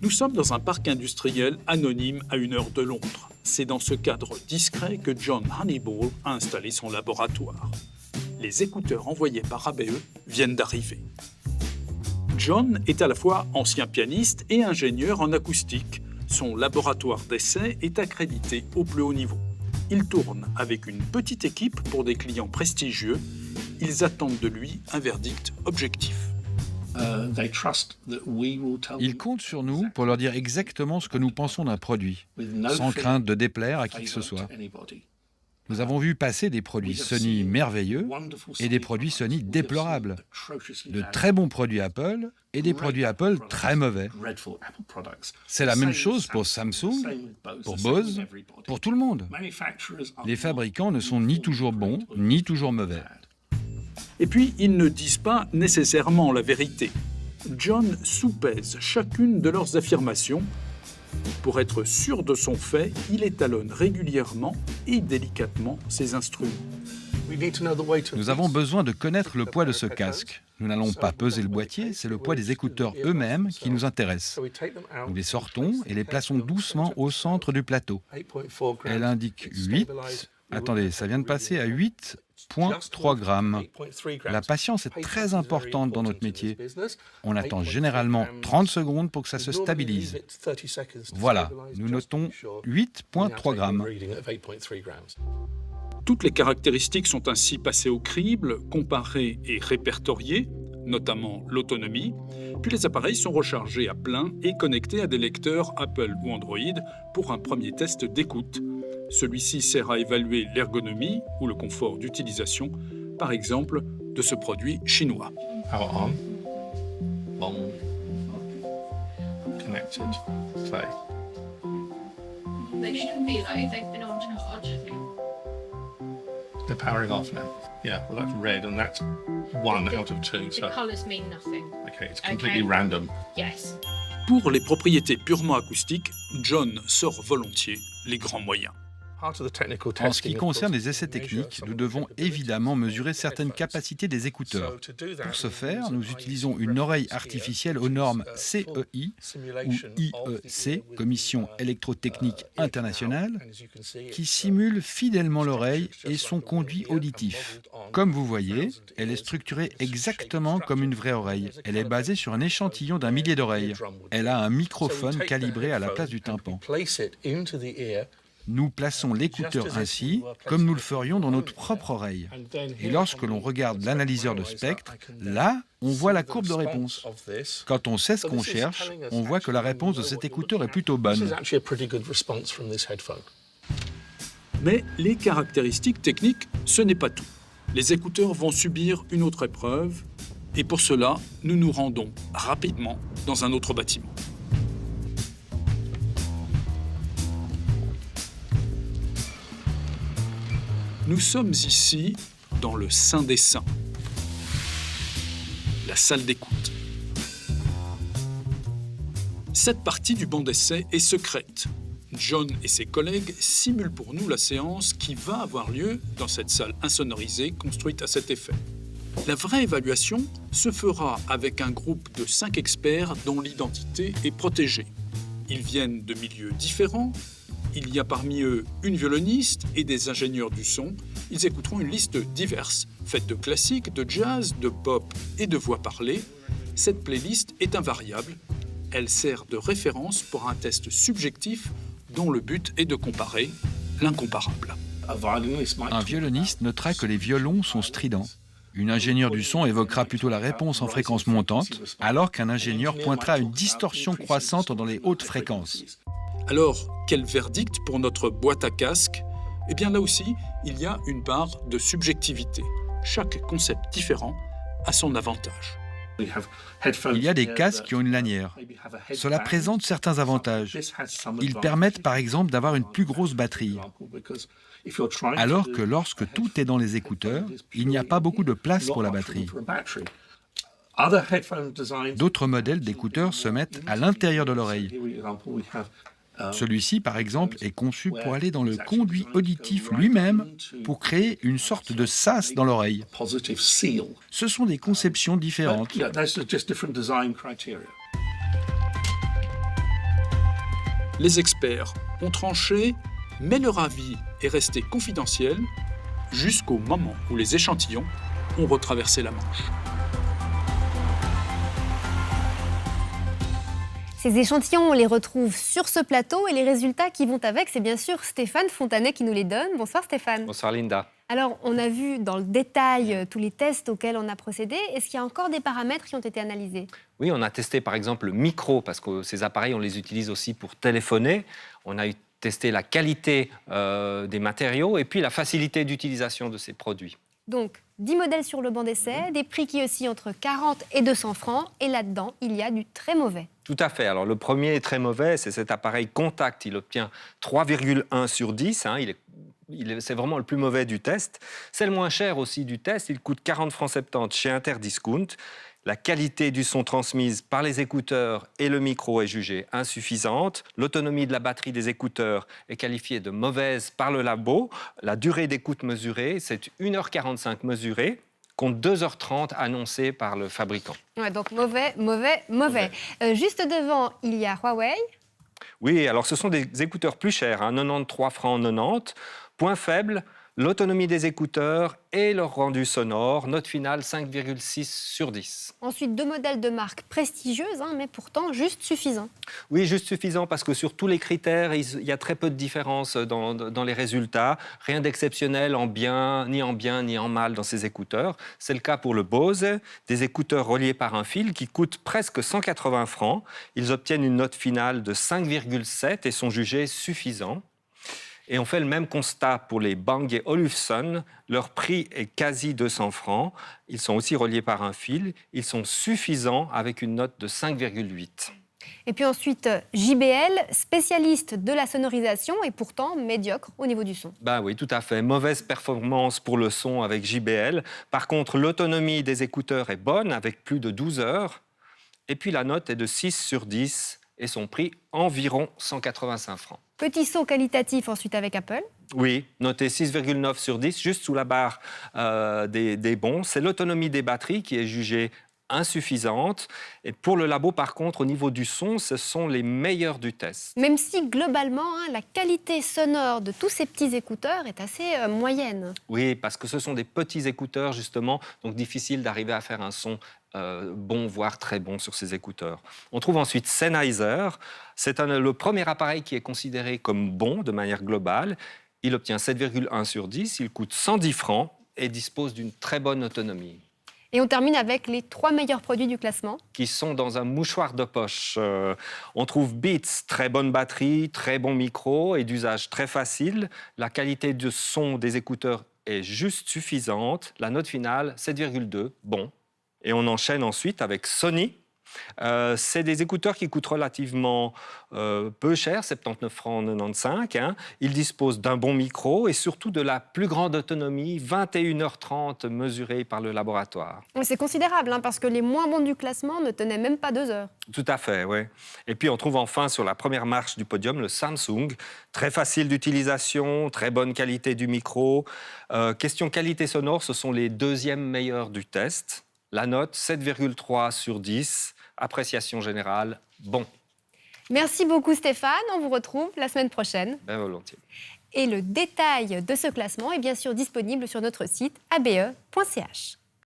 Nous sommes dans un parc industriel anonyme à 1 heure de Londres. C'est dans ce cadre discret que John Honeyball a installé son laboratoire. Les écouteurs envoyés par ABE viennent d'arriver. John est à la fois ancien pianiste et ingénieur en acoustique. Son laboratoire d'essai est accrédité au plus haut niveau. Il tourne avec une petite équipe pour des clients prestigieux. Ils attendent de lui un verdict objectif. Ils comptent sur nous pour leur dire exactement ce que nous pensons d'un produit, sans crainte de déplaire à qui que ce soit. Nous avons vu passer des produits Sony merveilleux et des produits Sony déplorables, de très bons produits Apple et des produits Apple très mauvais. C'est la même chose pour Samsung, pour Bose, pour tout le monde. Les fabricants ne sont ni toujours bons, ni toujours mauvais. Et puis, ils ne disent pas nécessairement la vérité. John soupèse chacune de leurs affirmations. Pour être sûr de son fait, il étalonne régulièrement et délicatement ses instruments. Nous avons besoin de connaître le poids de ce casque. Nous n'allons pas peser le boîtier, c'est le poids des écouteurs eux-mêmes qui nous intéresse. Nous les sortons et les plaçons doucement au centre du plateau. Elle indique 8. Attendez, ça vient de passer à 8,3 grammes. La patience est très importante dans notre métier. On attend généralement 30 secondes pour que ça se stabilise. Voilà, nous notons 8,3 grammes. Toutes les caractéristiques sont ainsi passées au crible, comparées et répertoriées, notamment l'autonomie, puis les appareils sont rechargés à plein et connectés à des lecteurs Apple ou Android pour un premier test d'écoute. Celui-ci sert à évaluer l'ergonomie ou le confort d'utilisation, par exemple, de ce produit chinois. Power on. Long. Connected. Play. They shouldn't be though, they've been on charge. They're powering off now. Yeah, well that's red and that's 1 out of 2. The So colours mean nothing. okay, it's completely Okay. random. Yes. Pour les propriétés purement acoustiques, John sort volontiers les grands moyens. En ce qui concerne les essais techniques, nous devons évidemment mesurer certaines capacités des écouteurs. Pour ce faire, nous utilisons une oreille artificielle aux normes CEI ou IEC, Commission électrotechnique internationale, qui simule fidèlement l'oreille et son conduit auditif. Comme vous voyez, elle est structurée exactement comme une vraie oreille. Elle est basée sur un échantillon d'1 millier d'oreilles. Elle a un microphone calibré à la place du tympan. Nous plaçons l'écouteur ainsi, comme nous le ferions dans notre propre oreille. Et lorsque l'on regarde l'analyseur de spectre, là, on voit la courbe de réponse. Quand on sait ce qu'on cherche, on voit que la réponse de cet écouteur est plutôt bonne. Mais les caractéristiques techniques, ce n'est pas tout. Les écouteurs vont subir une autre épreuve, et pour cela, nous nous rendons rapidement dans un autre bâtiment. Nous sommes ici dans le Saint des Saints, la salle d'écoute. Cette partie du banc d'essai est secrète. John et ses collègues simulent pour nous la séance qui va avoir lieu dans cette salle insonorisée construite à cet effet. La vraie évaluation se fera avec un groupe de 5 experts dont l'identité est protégée. Ils viennent de milieux différents. Il y a parmi eux une violoniste et des ingénieurs du son. Ils écouteront une liste diverse, faite de classiques, de jazz, de pop et de voix parlée. Cette playlist est invariable. Elle sert de référence pour un test subjectif dont le but est de comparer l'incomparable. Un violoniste notera que les violons sont stridents. Une ingénieure du son évoquera plutôt la réponse en fréquence montante, alors qu'un ingénieur pointera à une distorsion croissante dans les hautes fréquences. Alors, quel verdict pour notre boîte à casque ? Eh bien là aussi, il y a une part de subjectivité. Chaque concept différent a son avantage. Il y a des casques qui ont une lanière. Cela présente certains avantages. Ils permettent par exemple d'avoir une plus grosse batterie. Alors que lorsque tout est dans les écouteurs, il n'y a pas beaucoup de place pour la batterie. D'autres modèles d'écouteurs se mettent à l'intérieur de l'oreille. Celui-ci, par exemple, est conçu pour aller dans le conduit auditif lui-même pour créer une sorte de sas dans l'oreille. Ce sont des conceptions différentes. Les experts ont tranché, mais leur avis est resté confidentiel jusqu'au moment où les échantillons ont retraversé la Manche. Ces échantillons, on les retrouve sur ce plateau et les résultats qui vont avec, c'est bien sûr Stéphane Fontanet qui nous les donne. Bonsoir Stéphane. Bonsoir Linda. Alors, on a vu dans le détail tous les tests auxquels on a procédé. Est-ce qu'il y a encore des paramètres qui ont été analysés? Oui, on a testé par exemple le micro, parce que ces appareils, on les utilise aussi pour téléphoner. On a testé la qualité des matériaux et puis la facilité d'utilisation de ces produits. Donc, 10 modèles sur le banc d'essai, des prix qui oscillent entre 40 et 200 francs. Et là-dedans, il y a du très mauvais. Tout à fait. Alors, le premier est très mauvais, c'est cet appareil Contact. Il obtient 3,1 sur 10. C'est vraiment le plus mauvais du test. C'est le moins cher aussi du test. Il coûte 40 francs 70 chez Interdiscount. La qualité du son transmise par les écouteurs et le micro est jugée insuffisante. L'autonomie de la batterie des écouteurs est qualifiée de mauvaise par le labo. La durée d'écoute mesurée, c'est 1h45 mesurée, contre 2h30 annoncée par le fabricant. Ouais, donc mauvais. Juste devant, il y a Huawei. Oui, alors ce sont des écouteurs plus chers, 93 francs 90. Point faible, l'autonomie des écouteurs et leur rendu sonore, note finale 5,6 sur 10. Ensuite, 2 modèles de marque prestigieuses, mais pourtant juste suffisants. Oui, juste suffisant parce que sur tous les critères, il y a très peu de différence dans les résultats. Rien d'exceptionnel en bien ni en mal dans ces écouteurs. C'est le cas pour le Bose, des écouteurs reliés par un fil qui coûtent presque 180 francs. Ils obtiennent une note finale de 5,7 et sont jugés suffisants. Et on fait le même constat pour les Bang & Olufsen. Leur prix est quasi 200 francs. Ils sont aussi reliés par un fil. Ils sont suffisants avec une note de 5,8. Et puis ensuite, JBL, spécialiste de la sonorisation et pourtant médiocre au niveau du son. Ben oui, tout à fait. Mauvaise performance pour le son avec JBL. Par contre, l'autonomie des écouteurs est bonne avec plus de 12 heures. Et puis la note est de 6 sur 10 et son prix environ 185 francs. Petit saut qualitatif ensuite avec Apple. Oui, noté 6,9 sur 10, juste sous la barre des bons. C'est l'autonomie des batteries qui est jugée insuffisante. Et pour le labo, par contre, au niveau du son, ce sont les meilleurs du test. Même si, globalement, la qualité sonore de tous ces petits écouteurs est assez moyenne. Oui, parce que ce sont des petits écouteurs, justement, donc difficile d'arriver à faire un son bon, voire très bon sur ces écouteurs. On trouve ensuite Sennheiser. C'est le premier appareil qui est considéré comme bon de manière globale. Il obtient 7,1 sur 10, il coûte 110 francs et dispose d'une très bonne autonomie. Et on termine avec les 3 meilleurs produits du classement. Qui sont dans un mouchoir de poche. On trouve Beats, très bonne batterie, très bon micro et d'usage très facile. La qualité de son des écouteurs est juste suffisante. La note finale, 7,2, bon. Et on enchaîne ensuite avec Sony. C'est des écouteurs qui coûtent relativement peu cher, 79 francs 95. Ils disposent d'un bon micro et surtout de la plus grande autonomie, 21h30 mesurée par le laboratoire. C'est considérable, parce que les moins bons du classement ne tenaient même pas 2 heures. Tout à fait, oui. Et puis on trouve enfin sur la première marche du podium le Samsung. Très facile d'utilisation, très bonne qualité du micro. Question qualité sonore, ce sont les 2e meilleurs du test. La note, 7,3 sur 10. Appréciation générale, bon. Merci beaucoup Stéphane, on vous retrouve la semaine prochaine. Bien volontiers. Et le détail de ce classement est bien sûr disponible sur notre site abe.ch.